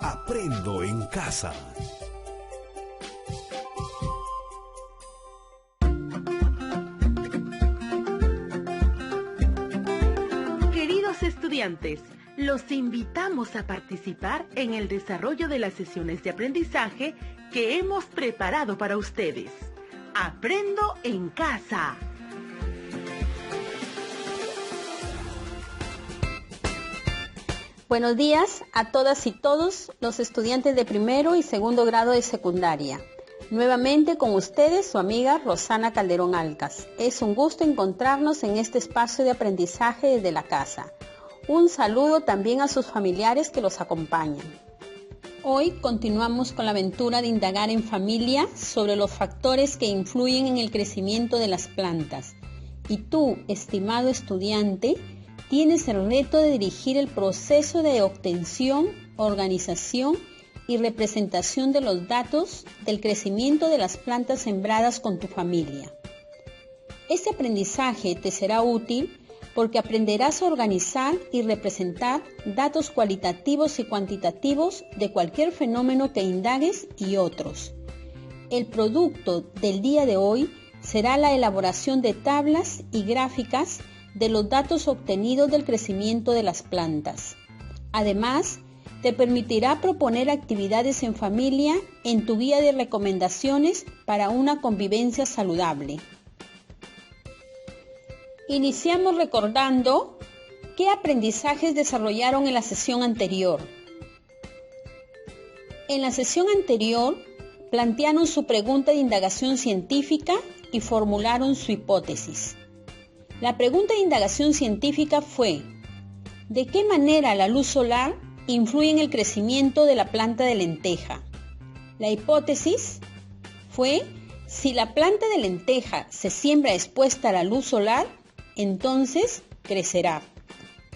Aprendo en casa. Queridos estudiantes, los invitamos a participar en el desarrollo de las sesiones de aprendizaje que hemos preparado para ustedes. Aprendo en casa. Buenos días a todas y todos los estudiantes de primero y segundo grado de secundaria. Nuevamente con ustedes su amiga Rosana Calderón Alcas. Es un gusto encontrarnos en este espacio de aprendizaje desde la casa. Un saludo también a sus familiares que los acompañan. Hoy continuamos con la aventura de indagar en familia sobre los factores que influyen en el crecimiento de las plantas. Y tú, estimado estudiante, tienes el reto de dirigir el proceso de obtención, organización y representación de los datos del crecimiento de las plantas sembradas con tu familia. Este aprendizaje te será útil porque aprenderás a organizar y representar datos cualitativos y cuantitativos de cualquier fenómeno que indagues y otros. El producto del día de hoy será la elaboración de tablas y gráficas de los datos obtenidos del crecimiento de las plantas. Además, te permitirá proponer actividades en familia en tu guía de recomendaciones para una convivencia saludable. Iniciamos recordando qué aprendizajes desarrollaron en la sesión anterior. En la sesión anterior, plantearon su pregunta de indagación científica y formularon su hipótesis. La pregunta de indagación científica fue: ¿de qué manera la luz solar influye en el crecimiento de la planta de lenteja? La hipótesis fue: si la planta de lenteja se siembra expuesta a la luz solar, entonces crecerá.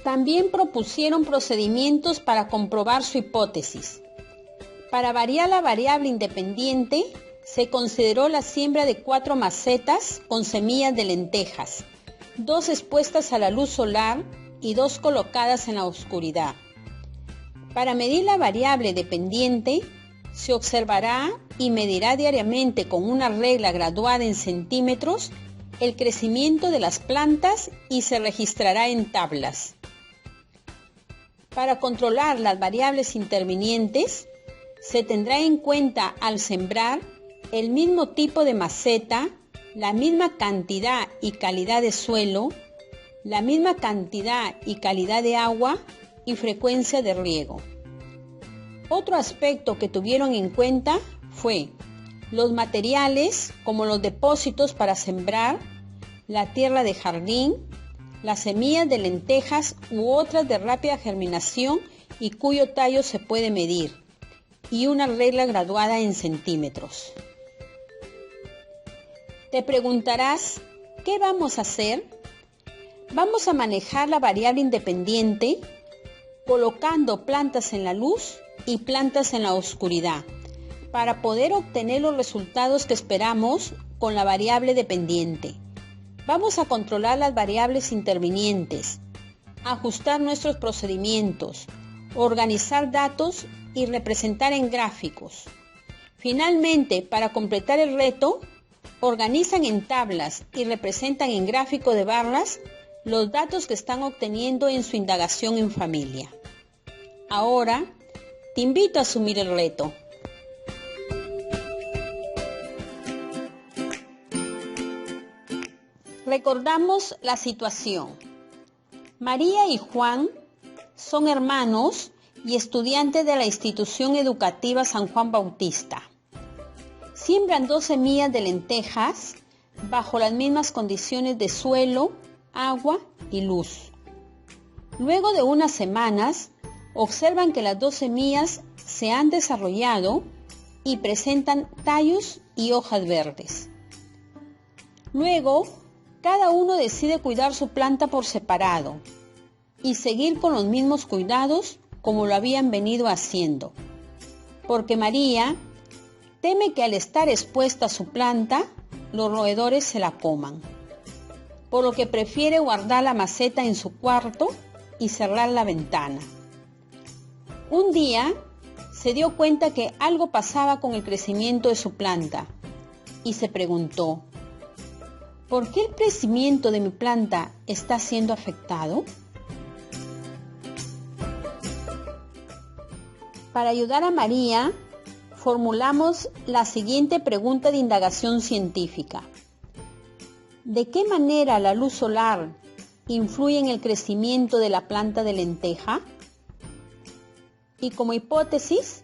También propusieron procedimientos para comprobar su hipótesis. Para variar la variable independiente, se consideró la siembra de 4 macetas con semillas de lentejas, 2 expuestas a la luz solar y 2 colocadas en la oscuridad. Para medir la variable dependiente, se observará y medirá diariamente con una regla graduada en centímetros el crecimiento de las plantas y se registrará en tablas. Para controlar las variables intervinientes, se tendrá en cuenta al sembrar el mismo tipo de maceta, la misma cantidad y calidad de suelo, la misma cantidad y calidad de agua y frecuencia de riego. Otro aspecto que tuvieron en cuenta fue los materiales como los depósitos para sembrar, la tierra de jardín, las semillas de lentejas u otras de rápida germinación y cuyo tallo se puede medir, y una regla graduada en centímetros. Te preguntarás, ¿qué vamos a hacer? Vamos a manejar la variable independiente colocando plantas en la luz y plantas en la oscuridad para poder obtener los resultados que esperamos con la variable dependiente. Vamos a controlar las variables intervinientes, ajustar nuestros procedimientos, organizar datos y representar en gráficos. Finalmente, para completar el reto, organizan en tablas y representan en gráfico de barras los datos que están obteniendo en su indagación en familia. Ahora, te invito a asumir el reto. Recordamos la situación. María y Juan son hermanos y estudiantes de la institución educativa San Juan Bautista. Siembran 2 semillas de lentejas bajo las mismas condiciones de suelo, agua y luz. Luego de unas semanas, observan que las 2 semillas se han desarrollado y presentan tallos y hojas verdes. Luego, cada uno decide cuidar su planta por separado y seguir con los mismos cuidados como lo habían venido haciendo, porque María teme que al estar expuesta a su planta, los roedores se la coman, por lo que prefiere guardar la maceta en su cuarto y cerrar la ventana. Un día se dio cuenta que algo pasaba con el crecimiento de su planta y se preguntó, ¿por qué el crecimiento de mi planta está siendo afectado? Para ayudar a María, formulamos la siguiente pregunta de indagación científica. ¿De qué manera la luz solar influye en el crecimiento de la planta de lenteja? Y como hipótesis,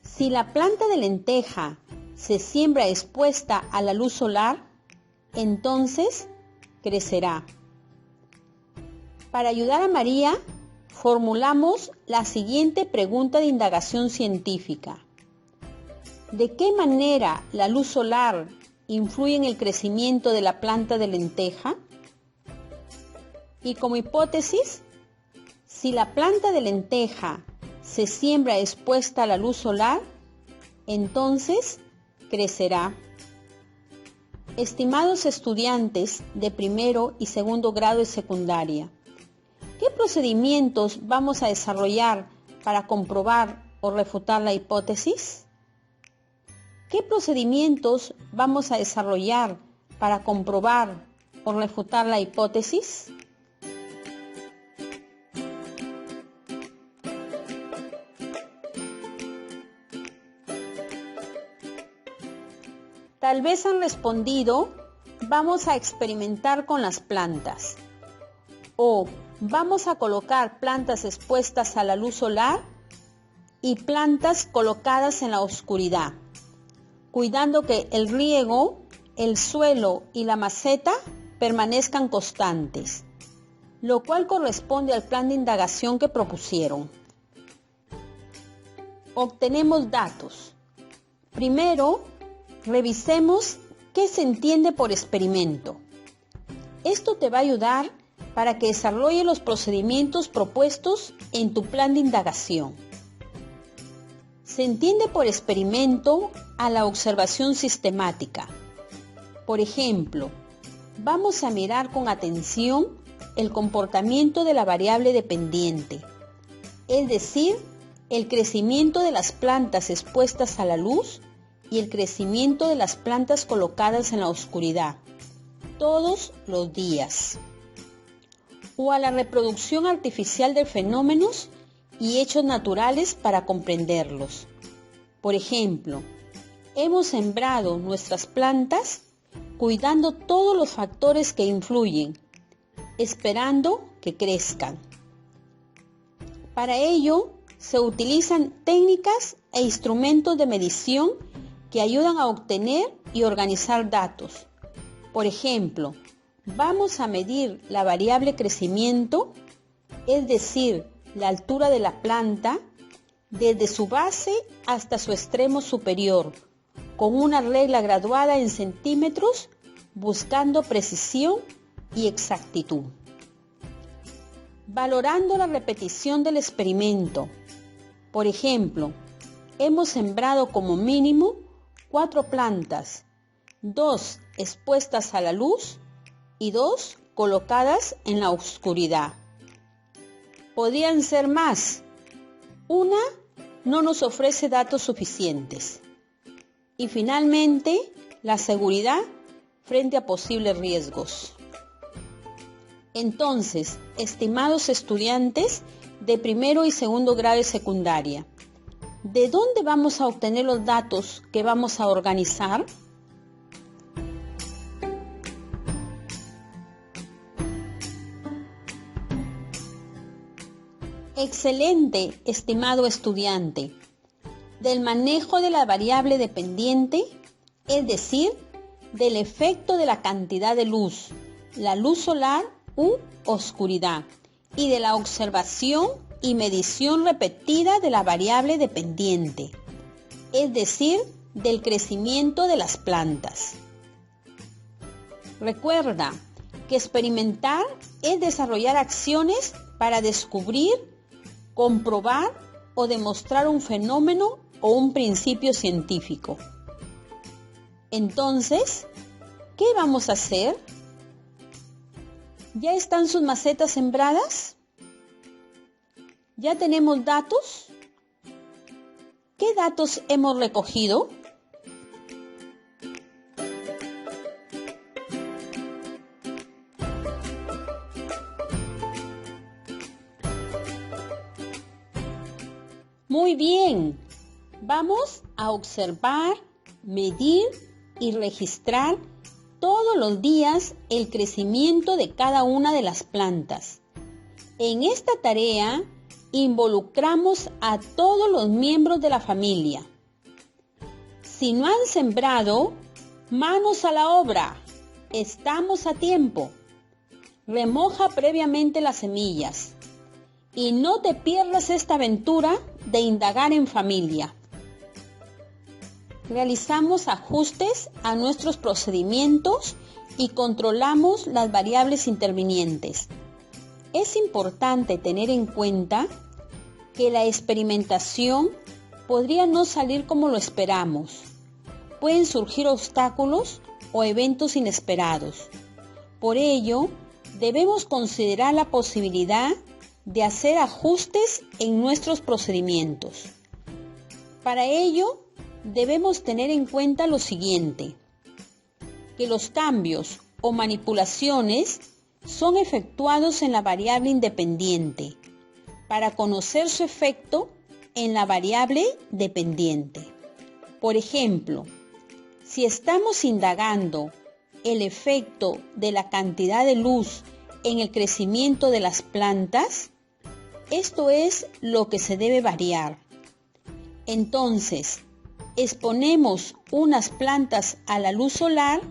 si la planta de lenteja se siembra expuesta a la luz solar, entonces crecerá. Para ayudar a María, formulamos la siguiente pregunta de indagación científica. ¿De qué manera la luz solar influye en el crecimiento de la planta de lenteja? Y como hipótesis, si la planta de lenteja se siembra expuesta a la luz solar, entonces crecerá. Estimados estudiantes de primero y segundo grado de secundaria, ¿qué procedimientos vamos a desarrollar para comprobar o refutar la hipótesis? ¿Qué procedimientos vamos a desarrollar para comprobar o refutar la hipótesis? Tal vez han respondido, vamos a experimentar con las plantas. O vamos a colocar plantas expuestas a la luz solar y plantas colocadas en la oscuridad, cuidando que el riego, el suelo y la maceta permanezcan constantes, lo cual corresponde al plan de indagación que propusieron. Obtenemos datos. Primero, revisemos qué se entiende por experimento. Esto te va a ayudar para que desarrolle los procedimientos propuestos en tu plan de indagación. Se entiende por experimento a la observación sistemática. Por ejemplo, vamos a mirar con atención el comportamiento de la variable dependiente, es decir, el crecimiento de las plantas expuestas a la luz y el crecimiento de las plantas colocadas en la oscuridad, todos los días. O a la reproducción artificial de fenómenos y hechos naturales para comprenderlos. Por ejemplo, hemos sembrado nuestras plantas cuidando todos los factores que influyen, esperando que crezcan. Para ello, se utilizan técnicas e instrumentos de medición que ayudan a obtener y organizar datos. Por ejemplo, vamos a medir la variable crecimiento, es decir, la altura de la planta, desde su base hasta su extremo superior, con una regla graduada en centímetros, buscando precisión y exactitud. Valorando la repetición del experimento. Por ejemplo, hemos sembrado como mínimo 4 plantas, 2 expuestas a la luz y 2 colocadas en la oscuridad. Podrían ser más. Una no nos ofrece datos suficientes. Y finalmente, la seguridad frente a posibles riesgos. Entonces, estimados estudiantes de primero y segundo grado de secundaria, ¿de dónde vamos a obtener los datos que vamos a organizar? Excelente, estimado estudiante. Del manejo de la variable dependiente, es decir, del efecto de la cantidad de luz, la luz solar u oscuridad, y de la observación y medición repetida de la variable dependiente, es decir, del crecimiento de las plantas. Recuerda que experimentar es desarrollar acciones para descubrir, comprobar o demostrar un fenómeno o un principio científico. Entonces, ¿qué vamos a hacer? ¿Ya están sus macetas sembradas? ¿Ya tenemos datos? ¿Qué datos hemos recogido? Muy bien, vamos a observar, medir y registrar todos los días el crecimiento de cada una de las plantas. En esta tarea involucramos a todos los miembros de la familia. Si no han sembrado, manos a la obra. Estamos a tiempo. Remoja previamente las semillas. Y no te pierdas esta aventura de indagar en familia. Realizamos ajustes a nuestros procedimientos y controlamos las variables intervinientes. Es importante tener en cuenta que la experimentación podría no salir como lo esperamos. Pueden surgir obstáculos o eventos inesperados. Por ello, debemos considerar la posibilidad de hacer ajustes en nuestros procedimientos. Para ello, debemos tener en cuenta lo siguiente: que los cambios o manipulaciones son efectuados en la variable independiente para conocer su efecto en la variable dependiente. Por ejemplo, si estamos indagando el efecto de la cantidad de luz en el crecimiento de las plantas, esto es lo que se debe variar. Entonces, exponemos unas plantas a la luz solar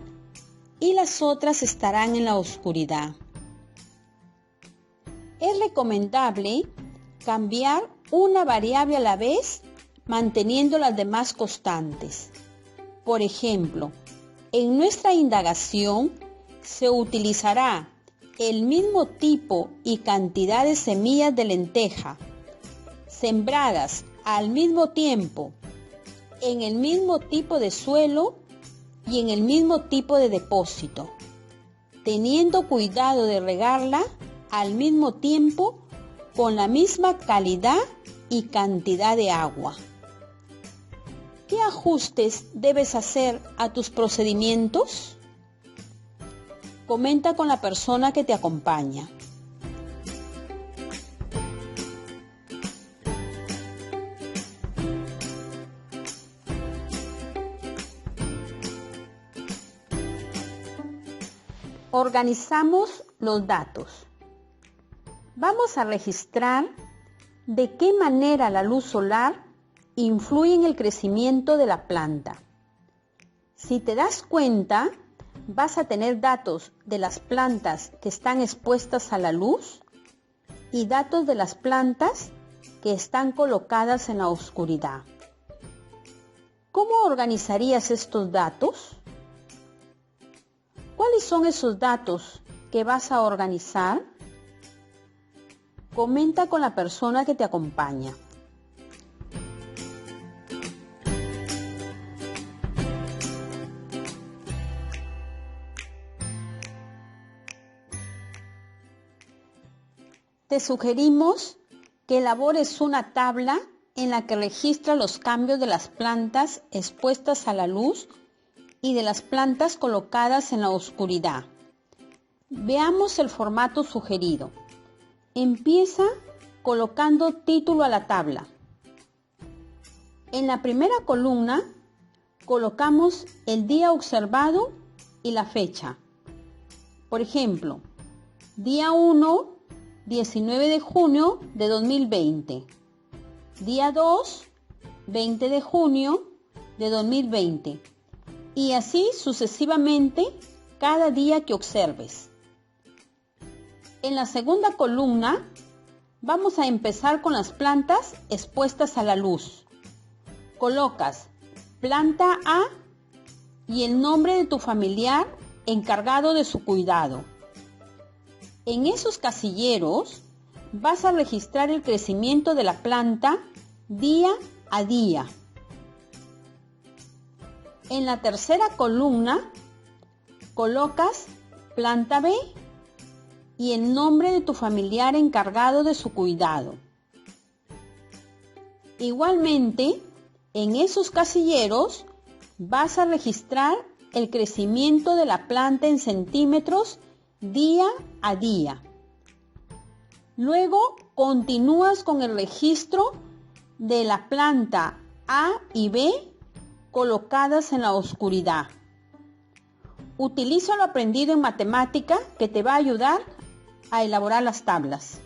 y las otras estarán en la oscuridad. Es recomendable cambiar una variable a la vez, manteniendo las demás constantes. Por ejemplo, en nuestra indagación se utilizará el mismo tipo y cantidad de semillas de lenteja, sembradas al mismo tiempo, en el mismo tipo de suelo y en el mismo tipo de depósito, teniendo cuidado de regarla al mismo tiempo con la misma calidad y cantidad de agua. ¿Qué ajustes debes hacer a tus procedimientos? Comenta con la persona que te acompaña. Organizamos los datos. Vamos a registrar de qué manera la luz solar influye en el crecimiento de la planta. Si te das cuenta, vas a tener datos de las plantas que están expuestas a la luz y datos de las plantas que están colocadas en la oscuridad. ¿Cómo organizarías estos datos? ¿Cuáles son esos datos que vas a organizar? Comenta con la persona que te acompaña. Te sugerimos que elabores una tabla en la que registra los cambios de las plantas expuestas a la luz y de las plantas colocadas en la oscuridad. Veamos el formato sugerido. Empieza colocando título a la tabla. En la primera columna colocamos el día observado y la fecha. Por ejemplo, día 1, 19 de junio de 2020. Día 2, 20 de junio de 2020. Y así sucesivamente cada día que observes. En la segunda columna vamos a empezar con las plantas expuestas a la luz. Colocas planta A y el nombre de tu familiar encargado de su cuidado. En esos casilleros vas a registrar el crecimiento de la planta día a día. En la tercera columna colocas planta B y el nombre de tu familiar encargado de su cuidado. Igualmente, En esos casilleros vas a registrar el crecimiento de la planta en centímetros día a día. Luego continúas con el registro de la planta A y B colocadas en la oscuridad. Utiliza lo aprendido en matemática que te va a ayudar a elaborar las tablas.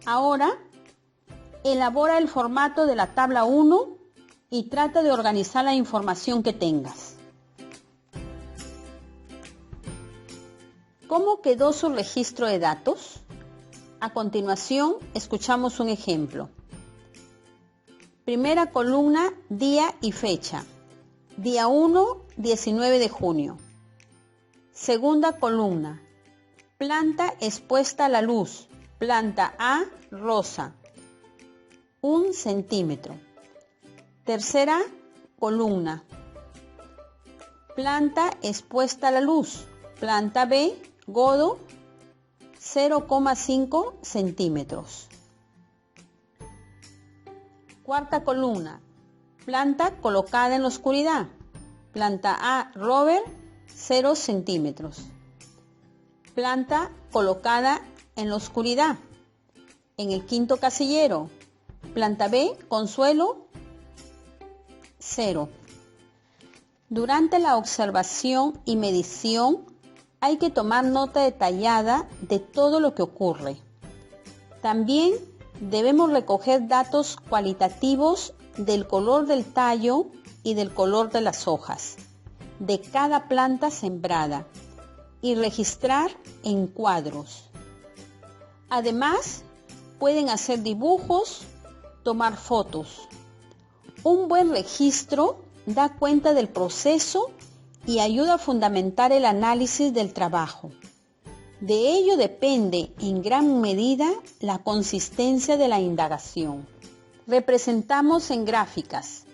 Ahora, elabora el formato de la tabla 1 y trata de organizar la información que tengas. ¿Cómo quedó su registro de datos? A continuación, escuchamos un ejemplo. Primera columna, día y fecha. Día 1, 19 de junio. Segunda columna, planta expuesta a la luz. Planta A, rosa. 1 centímetro. Tercera columna, planta expuesta a la luz. Planta B, godo, 0,5 centímetros. Cuarta columna, planta colocada en la oscuridad. Planta A, rover, 0 centímetros. Planta colocada en la oscuridad. En el quinto casillero, planta B, consuelo, 0. Durante la observación y medición hay que tomar nota detallada de todo lo que ocurre. También debemos recoger datos cualitativos del color del tallo y del color de las hojas de cada planta sembrada y registrar en cuadros. Además, pueden hacer dibujos, tomar fotos. Un buen registro da cuenta del proceso y ayuda a fundamentar el análisis del trabajo. De ello depende en gran medida la consistencia de la indagación. Representamos en gráficas.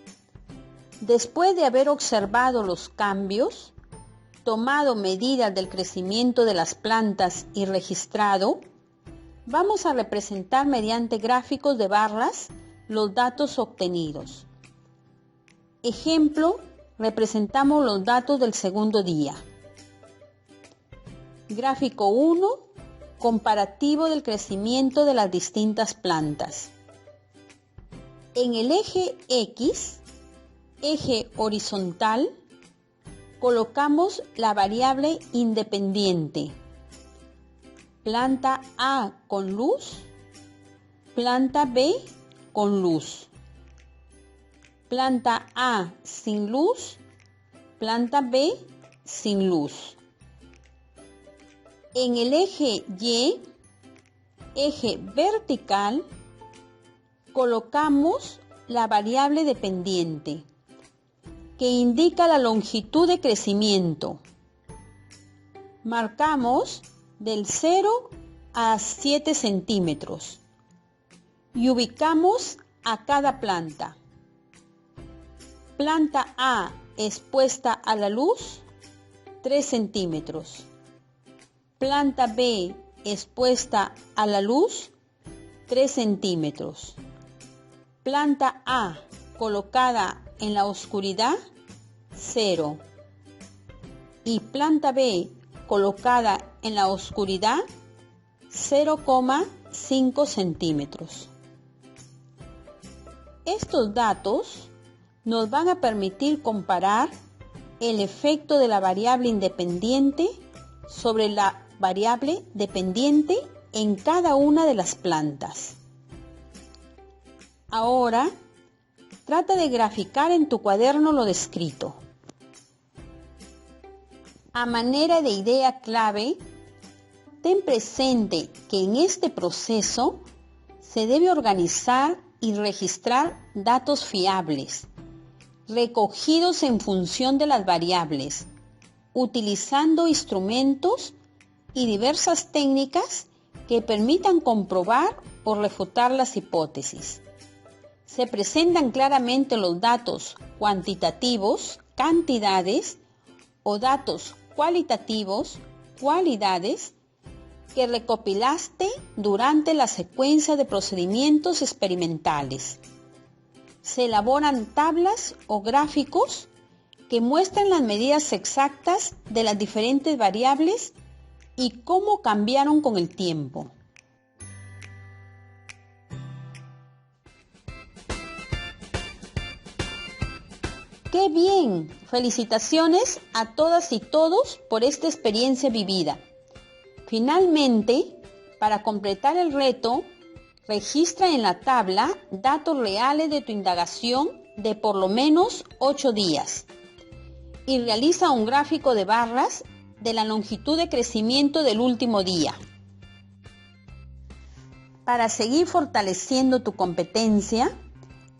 Después de haber observado los cambios, tomado medidas del crecimiento de las plantas y registrado, vamos a representar mediante gráficos de barras los datos obtenidos. Ejemplo, representamos los datos del segundo día. Gráfico 1, comparativo del crecimiento de las distintas plantas. En el eje X, eje horizontal, colocamos la variable independiente. Planta A con luz, planta B con luz. Planta A sin luz, planta B sin luz. En el eje Y, eje vertical, colocamos la variable dependiente, que indica la longitud de crecimiento. Marcamos del 0 a 7 centímetros y ubicamos a cada planta. Planta A expuesta a la luz, 3 centímetros. Planta B expuesta a la luz, 3 centímetros. Planta A colocada en la oscuridad, 0. Y planta B colocada en la oscuridad, 0,5 centímetros. Estos datos nos van a permitir comparar el efecto de la variable independiente sobre la variable dependiente en cada una de las plantas. Ahora, trata de graficar en tu cuaderno lo descrito. A manera de idea clave, ten presente que en este proceso se debe organizar y registrar datos fiables, recogidos en función de las variables, utilizando instrumentos y diversas técnicas que permitan comprobar o refutar las hipótesis. Se presentan claramente los datos cuantitativos, cantidades, o datos cualitativos, cualidades, que recopilaste durante la secuencia de procedimientos experimentales. se elaboran tablas o gráficos que muestran las medidas exactas de las diferentes variables y cómo cambiaron con el tiempo. ¡Qué bien! Felicitaciones a todas y todos por esta experiencia vivida. Finalmente, para completar el reto, registra en la tabla datos reales de tu indagación de por lo menos 8 días y realiza un gráfico de barras de la longitud de crecimiento del último día. Para seguir fortaleciendo tu competencia,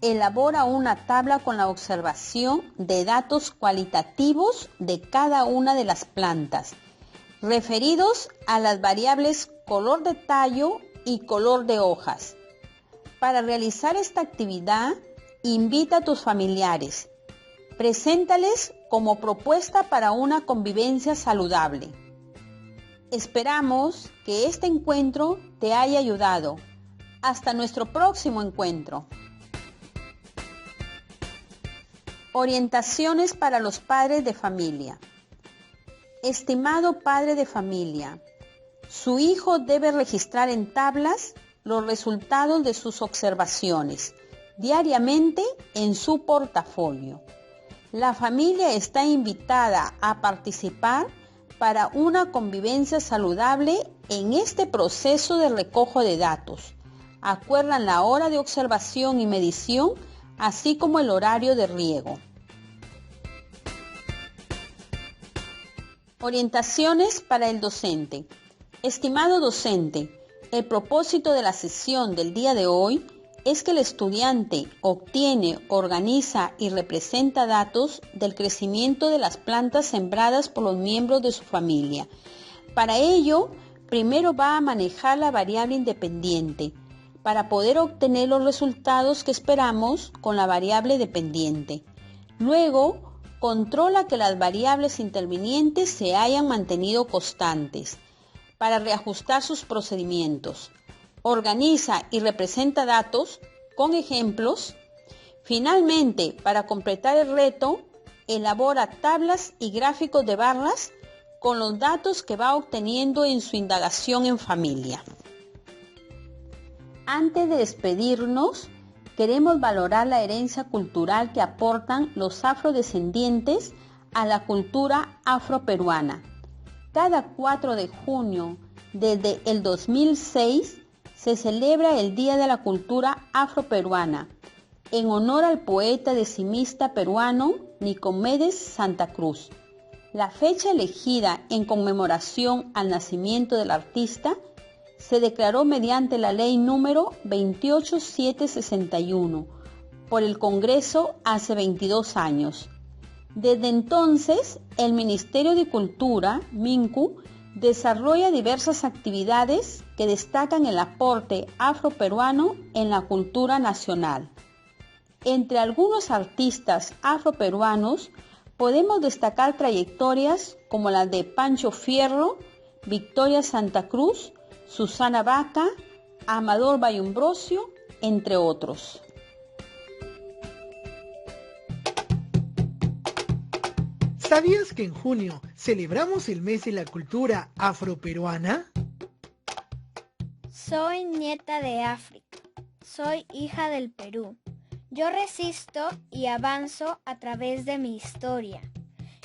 elabora una tabla con la observación de datos cualitativos de cada una de las plantas, referidos a las variables color de tallo y color de hojas. Para realizar esta actividad, invita a tus familiares. Preséntales como propuesta para una convivencia saludable. Esperamos que este encuentro te haya ayudado. Hasta nuestro próximo encuentro. Orientaciones para los padres de familia. Estimado padre de familia, su hijo debe registrar en tablas los resultados de sus observaciones diariamente en su portafolio. La familia está invitada a participar para una convivencia saludable en este proceso de recojo de datos. Acuerdan la hora de observación y medición, así como el horario de riego. Orientaciones para el docente. Estimado docente, el propósito de la sesión del día de hoy es que el estudiante obtiene, organiza y representa datos del crecimiento de las plantas sembradas por los miembros de su familia. Para ello, primero va a manejar la variable independiente, para poder obtener los resultados que esperamos con la variable dependiente. Luego, controla que las variables intervinientes se hayan mantenido constantes, para reajustar sus procedimientos. Organiza y representa datos con ejemplos. Finalmente, para completar el reto, elabora tablas y gráficos de barras con los datos que va obteniendo en su indagación en familia. Antes de despedirnos, queremos valorar la herencia cultural que aportan los afrodescendientes a la cultura afroperuana. Cada 4 de junio, desde el 2006, se celebra el Día de la Cultura Afroperuana, en honor al poeta decimista peruano Nicomedes Santa Cruz. La fecha elegida en conmemoración al nacimiento del artista se declaró mediante la ley número 28761 por el Congreso hace 22 años. Desde entonces, el Ministerio de Cultura, MINCU, desarrolla diversas actividades que destacan el aporte afroperuano en la cultura nacional. Entre algunos artistas afroperuanos podemos destacar trayectorias como las de Pancho Fierro, Victoria Santa Cruz, Susana Vaca, Amador Bayumbrosio, entre otros. ¿Sabías que en junio celebramos el mes de la cultura afroperuana? Soy nieta de África. Soy hija del Perú. Yo resisto y avanzo a través de mi historia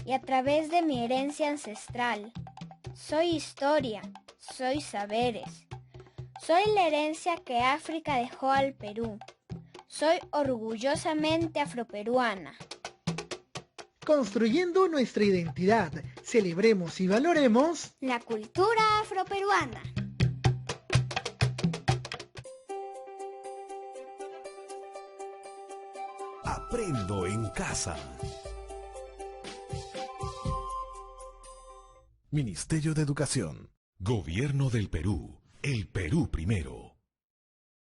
y a través de mi herencia ancestral. Soy historia, soy saberes. Soy la herencia que África dejó al Perú. Soy orgullosamente afroperuana. Construyendo nuestra identidad, celebremos y valoremos la cultura afroperuana. Aprendo en casa. Ministerio de Educación. Gobierno del Perú. El Perú primero.